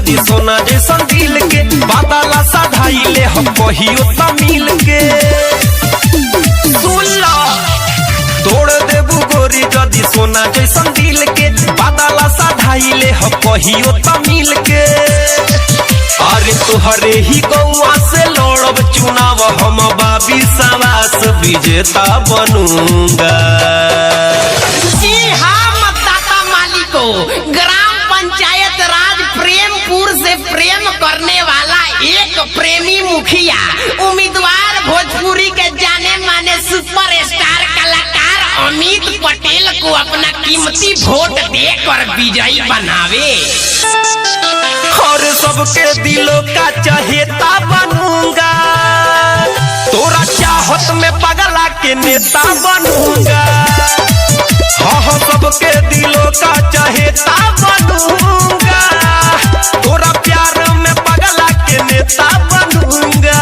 जदी सोना जैसन दिल के बादला साधाइले हम कहियो तमिल के सुल्ला तोड़ देबू गोरी जदी सोना जैसन दिल के बादला साधाइले हम कहियो तमिल के अरे तुहरे ही गौआ से लड़ब चुनाव हम बाबी सवास विजेता बनूंगा। जी हाँ मतदाता मालिको, ग्राम पंचायत राज प्रेमपुर से प्रेम करने वाला एक प्रेमी मुखिया उम्मीदवार भोजपुरी के जाने माने सुपरस्टार कलाकार अमित पटेल को अपना कीमती वोट देकर विजयी बनावे और सबके दिलों का चहेता बनूंगा, तोरा चाहत में पगला के नेता बनूंगा। हाँ सबके दिलों का चहेता बनूंगा, तोरा प्यार में पगला के नेता बनूंगा।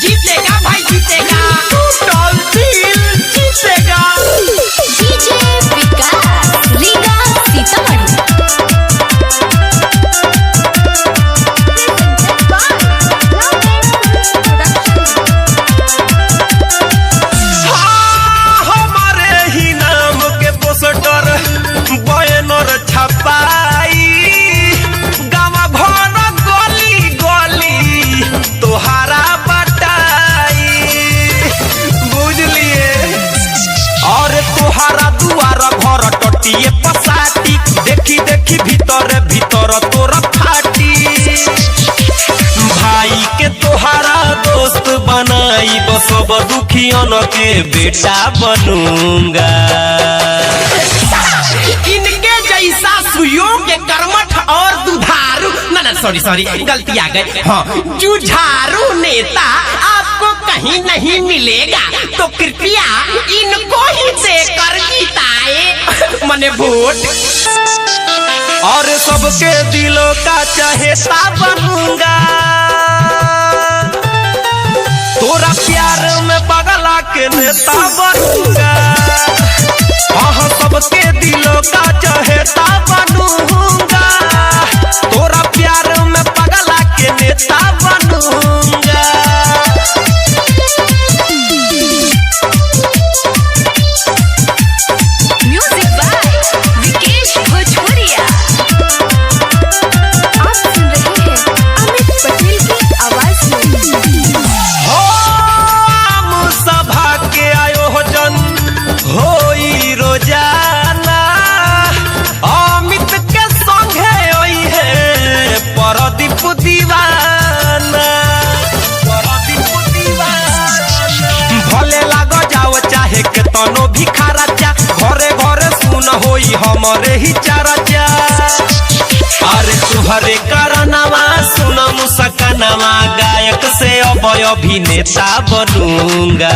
जीतेगा भाई जीतेगा, टूटल दिल जीतेगा। डीजे विकास रीगा सीतामढ़ी। हाँ, हमारे ही नाम के पोस्टर बैनर छपाई, गाँव घर गली गली तोहारा बटाई, बुझलिए। और तोहारा दुआर घर टटिए पसाटी, देखी देखी भीतर भीतर तोरा फाटी। भाई के तोहारा दोस्त बनाई, सब दुखियन के बेटा बनूंगा। इनके जैसा सुयोग्य कर्मठ और दुधारू ना सॉरी गलती आ गई, हाँ जुझारू नेता आपको कहीं नहीं मिलेगा, तो कृपया इनको ही देकर जिताए मने वोट। और सबके दिलों का चहेता बनूंगा, तोरा प्यार में पगला के नेता बनूंगा। हाँ सबके दिलों का चहेता बनूंगा, तोरा प्यार में पगला के नेता बनूंगा। म्यूजिक बाय विकेश भोजपुरिया। आप सुन रहे हैं अमित पटेल की आवाज में। हम सभा के आयोजन होई रोजाना, अमित के संगे होई है परदीप दीवाना। भले लाग जाओ चाहे के तनो भिखारा चा, घरे घरे सुन होई हमरे ही चर्चा। अरे तुहरे करनवा सुन मुस्कानवा, गायक से अब अभिनेता बनूंगा।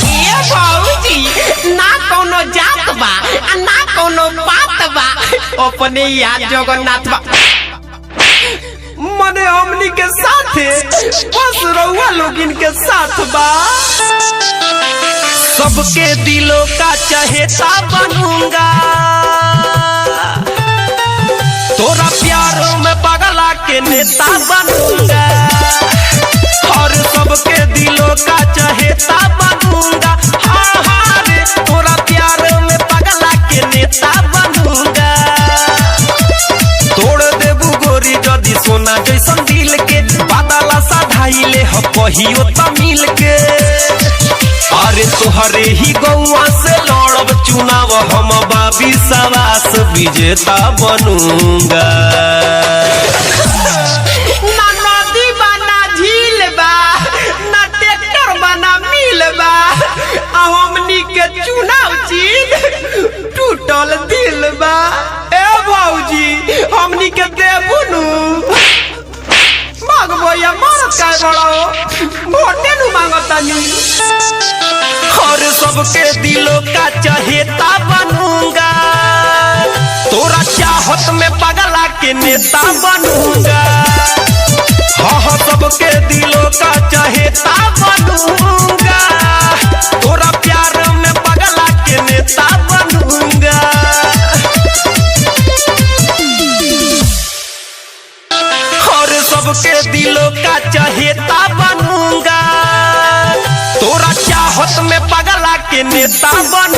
ये बाबूजी ना कोनो जात बा ना कोनो बात बा, अपने याद जगन्नाथ बा मने हमनी के साथे बस रउआ लोग इनके साथ बा। सबके दिलों का चहेता बनूंगा, तोरा प्यार में पगला के नेता बनूंगा। और सबके दिलों का चहेता बनूंगा, हाँ हाँ रे तोरा प्यार में पगला के नेता बनूंगा। तोड़ देबू गोरी जदी सोना जैसन दिल के बादला साधाइले हम कहियो तमिल के। अरे तोहरे ही गौआ से लड़ब चुनाव हम बाबी सवास विजेता बनूंगा। ना नदी बा ना झील बा ना ट्रैक्टर बा ना मिल बा, हमनी के चुनाव चिन्ह टूटल दिल बा। ए भौजी हमनी के देबू नु भैया मारत काय बड़ो वोटे नु मांगतानी। और सबके दिलों का चहेता बनूंगा, तोरा चाहत में पगला के नेता बनूंगा। हाँ सबके दिलों का चहेता बनूंगा, तोरा प्यार में पगला के नेता बनूंगा। चहेता बनूंगा, तोरा चाहत में पगला के नेता बनूंगा।